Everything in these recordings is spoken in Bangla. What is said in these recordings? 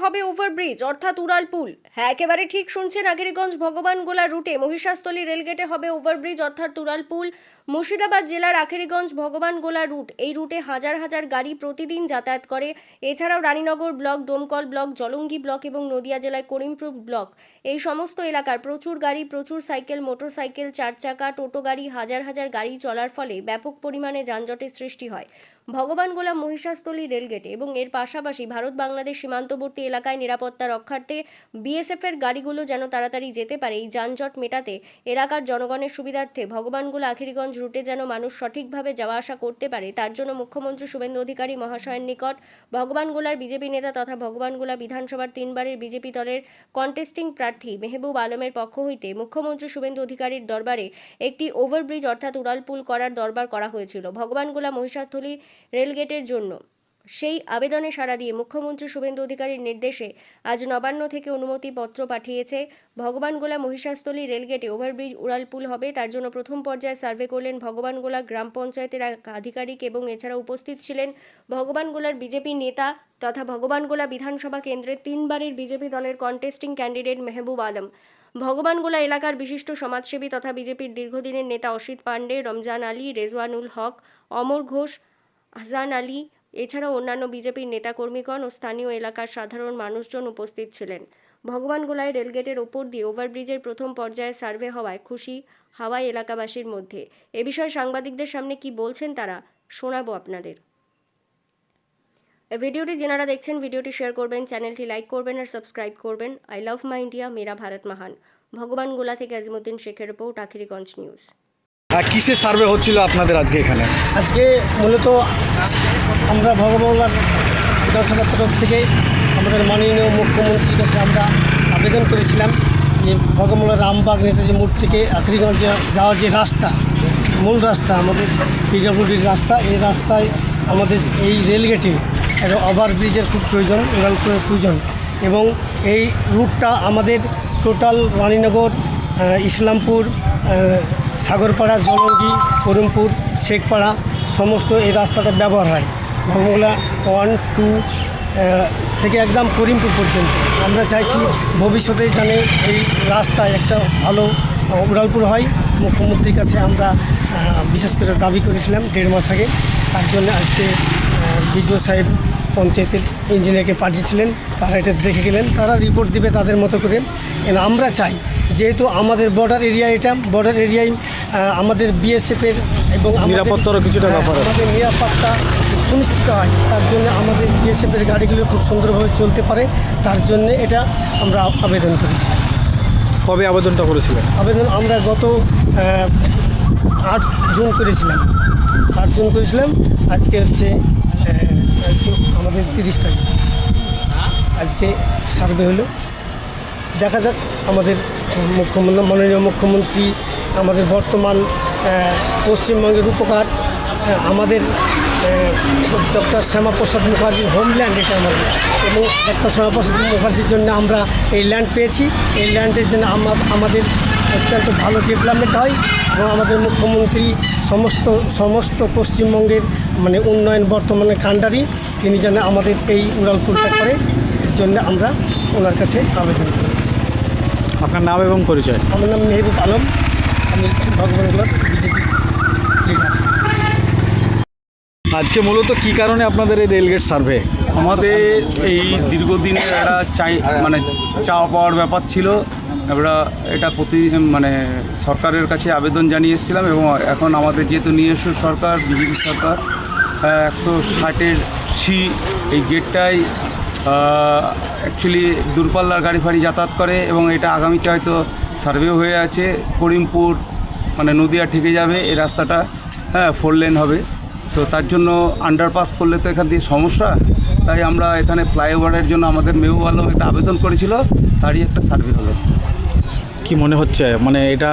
হবে ওভারব্রিজ অর্থাৎ উড়ালপুল। হ্যাঁ, একেবারে ঠিক শুনছেন, আখেরিগঞ্জ ভগবানগোলা রুটে মহিষাস্থলী রেলগেটে হবে ওভারব্রিজ অর্থাৎ উড়ালপুল। মুর্শিদাবাদ জেলার আখেরিগঞ্জ ভগবানগোলা রুট, এই রুটে হাজার হাজার গাড়ি প্রতিদিন যাতায়াত করে। এছাড়াও Raninagar block, Domkal block, Jalangi block এবং নদিয়া জেলায় করিমপুর ব্লক, এই সমস্ত এলাকার প্রচুর গাড়ি, প্রচুর সাইকেল, মোটরসাইকেল, চার চাকা, টোটো গাড়ি, হাজার হাজার গাড়ি চলার ফলে ব্যাপক পরিমাণে যানজটের সৃষ্টি হয় ভগবানগোলা মহিষাস্থলী রেলগেটে এবং এর পাশাপাশি ভারত বাংলাদেশ সীমান্তবর্তী এলাকায় নিরাপত্তা রক্ষার্থে বিএসএফের গাড়িগুলো যেন তাড়াতাড়ি যেতে পারে। এই যানজট মেটাতে এলাকার জনগণের সুবিধার্থে ভগবানগোলা আখেরিগঞ্জ রুটে যেন মানুষ সঠিকভাবে যাওয়া আসা করতে পারে, তার জন্য মুখ্যমন্ত্রী শুভেন্দু অধিকারী মহাশয়ের নিকট ভগবানগোলার বিজেপি নেতা তথা ভগবানগোলা বিধানসভার 3বারের বিজেপি দলের কন্টেস্টিং প্রার্থী মেহবুব আলমের পক্ষ হইতে মুখ্যমন্ত্রী শুভেন্দু অধিকারীর দরবারে একটি ওভারব্রিজ অর্থাৎ উড়ালপুল করার দরবার করা হয়েছিল ভগবানগোলা মহিষাস্থলী রেলগেটের জন্য। সেই আবেদনে সাড়া দিয়ে মুখ্যমন্ত্রী শুভেন্দু অধিকারীর নির্দেশে আজ নবান্ন থেকে অনুমতিপত্র পাঠিয়েছে। ভগবানগোলা মহিষাস্থলী রেলগেটে ওভারব্রিজ উড়ালপুল হবে, তার জন্য প্রথম পর্যায়ে সার্ভে করলেন ভগবানগোলা গ্রাম পঞ্চায়েতের এক আধিকারিক এবং এছাড়া উপস্থিত ছিলেন ভগবানগোলার বিজেপি নেতা তথা ভগবানগোলা বিধানসভা কেন্দ্রের 3বারের বিজেপি দলের কন্টেস্টিং ক্যান্ডিডেট মেহবুব আলম, ভগবানগোলা এলাকার বিশিষ্ট সমাজসেবী তথা বিজেপির দীর্ঘদিনের নেতা অসিত পাণ্ডে, রমজান আলী, রেজওয়ানুল হক, অমর ঘোষ, আহসান আলী, এছাড়াও অন্যান্য বিজেপির নেতাকর্মীগণ ও স্থানীয় এলাকার সাধারণ মানুষজন উপস্থিত ছিলেন। ভগবানগোলায় রেলগেটের ওপর দিয়ে ওভারব্রিজের প্রথম পর্যায়ে সার্ভে হওয়ায় খুশি হাওয়াই এলাকাবাসীর মধ্যে। এ বিষয়ে সাংবাদিকদের সামনে কি বলছেন তারা শোনাবো আপনাদের। ভিডিওটি যারা দেখছেন ভিডিওটি শেয়ার করবেন, চ্যানেলটি লাইক করবেন আর সাবস্ক্রাইব করবেন। আই লাভ মাই ইন্ডিয়া, মেরা ভারত মহান। ভগবানগোলা থেকে আজমুদ্দিন শেখের রিপোর্ট, আখেরিগঞ্জ নিউজ। কিসের সার্ভে হচ্ছিল আপনাদের আজকে এখানে? আজকে মূলত আমরা ভগবানগোলার বিধানসভার তরফ থেকে আমাদের মাননীয় মুখ্যমন্ত্রীর কাছে আমরা আবেদন করেছিলাম যে ভগবানগোলা রামবাগ নেতাজি মোড় থেকে আখেরিগঞ্জ যাওয়ার যে রাস্তা, মূল রাস্তা আমাদের পিডব্লিউডির রাস্তা, এই রাস্তায় আমাদের এই রেলগেটে একটা ওভারব্রিজের খুব প্রয়োজন, উড়ালপুরের প্রয়োজন। এবং এই রুটটা আমাদের টোটাল রানীনগর, ইসলামপুর, সাগরপাড়া, জলঙ্গি, করিমপুর, শেখপাড়া সমস্ত এই রাস্তাটা ব্যবহার হয়। ভগবানগোলা 1, 2 থেকে একদম করিমপুর পর্যন্ত। আমরা চাইছি ভবিষ্যতে যেন এই রাস্তায় একটা ভালো উড়ালপুর হয়। মুখ্যমন্ত্রীর কাছে আমরা বিশেষ করে দাবি করেছিলাম 1.5 মাস আগে। তার জন্য আজকে বিডিও সাহেব পঞ্চায়েতের ইঞ্জিনিয়ারকে পাঠিয়েছিলেন, তারা এটা দেখে গেলেন, তারা রিপোর্ট দিবে তাদের মতো করে। আমরা চাই যেহেতু আমাদের বর্ডার এরিয়া, এটা বর্ডার এরিয়ায় আমাদের বিএসএফের এবং নিরাপত্তারও কিছুটা ব্যাপার, আমাদের নিরাপত্তা সুনিশ্চিত হয়, তার জন্য আমাদের বিএসএফের গাড়িগুলো খুব সুন্দরভাবে চলতে পারে, তার জন্য এটা আমরা আবেদন করেছি। কবে আবেদনটা করেছিলেন? আবেদন আমরা গত 8 জুন করেছিলাম। আজকে হচ্ছে আমাদের 30 তারিখ। আজকে সার্ভে হলো, দেখা যাক আমাদের মাননীয় মুখ্যমন্ত্রী আমাদের বর্তমান পশ্চিমবঙ্গের উপকার, আমাদের ডক্টর শ্যামাপ্রসাদ মুখার্জির হোমল্যান্ড এটা আমাদের, এবং ডক্টর শ্যামাপ্রসাদ মুখার্জির জন্য আমরা এই ল্যান্ড পেয়েছি। এই ল্যান্ডের জন্য আমাদের অত্যন্ত ভালো ডেভেলপমেন্ট হয় এবং আমাদের মুখ্যমন্ত্রী সমস্ত পশ্চিমবঙ্গের মানে উন্নয়ন বর্তমানে কাণ্ডারি, তিনি যেন আমাদের এই উড়ালপুরটা করে, এর জন্য আমরা ওনার কাছে আবেদন করেছি। আপনার নাম এবং পরিচয়? আমার নাম মেহবুব আলম, আমি ভগবানগোলার বিজেপি লিডার। আজকে মূলত কি কারণে আপনাদের এই রেলগেট সার্ভে? আমাদের এই দীর্ঘদিনের একটা চাওয়া পাওয়ার ব্যাপার ছিল। আমরা এটা সরকারের কাছে আবেদন জানিয়ে এসেছিলাম এবং এখন আমাদের যেহেতু নিজস্ব সরকার, বিজেপি সরকার, 160-এর সি এই গেটটাই অ্যাকচুয়ালি দূরপাল্লার গাড়ি ফাড়ি যাতায়াত করে এবং এটা আগামীতে হয়তো সার্ভেও হয়ে আছে। করিমপুর নদিয়া ঠেকে যাবে এই রাস্তাটা, 4 লেন হবে। তো তার জন্য আন্ডারপাস করলে তো এখান দিয়ে সমস্যা, তাই আমরা এখানে ফ্লাইওভারের জন্য আমাদের মেহবুব আলম একটা আবেদন করেছিল, তারই একটা সার্ভে হলো। কি মনে হচ্ছে এটা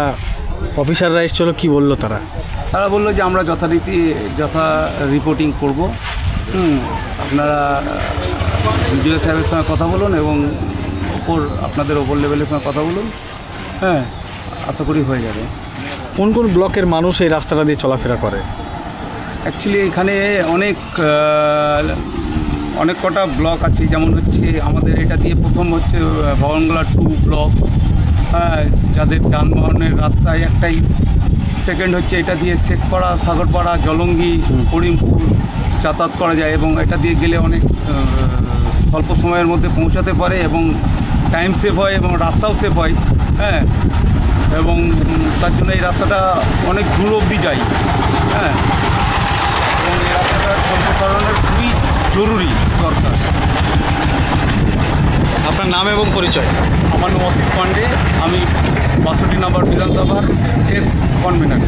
অফিসাররা এসেছিল, কি বললো তারা? তারা বললো যে আমরা যথা রিপোর্টিং করব। আপনারা বিডিও সাহেবের সঙ্গে কথা বলুন এবং আপনাদের ওপর লেভেলের সঙ্গে কথা বলুন, আশা করি হয়ে যাবে। কোন কোন ব্লকের মানুষ এই রাস্তাটা দিয়ে চলাফেরা করে? অ্যাকচুয়ালি এখানে অনেক অনেক কটা ব্লক আছে, যেমন হচ্ছে আমাদের এটা দিয়ে প্রথম হচ্ছে ভবনগোলা 2 ব্লক, হ্যাঁ, যাদের যানবাহনের রাস্তায় একটাই। সেকেন্ড হচ্ছে এটা দিয়ে শেখপাড়া, সাগরপাড়া, জলঙ্গি, করিমপুর যাতায়াত করা যায় এবং এটা দিয়ে গেলে অনেক স্বল্প সময়ের মধ্যে পৌঁছাতে পারে এবং টাইম সেভ হয় এবং রাস্তাও সেভ হয়, হ্যাঁ, এবং তার জন্য এই রাস্তাটা অনেক দূর অবধি যায়, হ্যাঁ, এবং এই রাস্তাটা সম্প্রসারণের খুবই জরুরি দরকার। আপনার নাম এবং পরিচয়? আমার নাম অসিত পান্ডে, আমি 62 নম্বর বিধানসভার এক্স কনভেনার।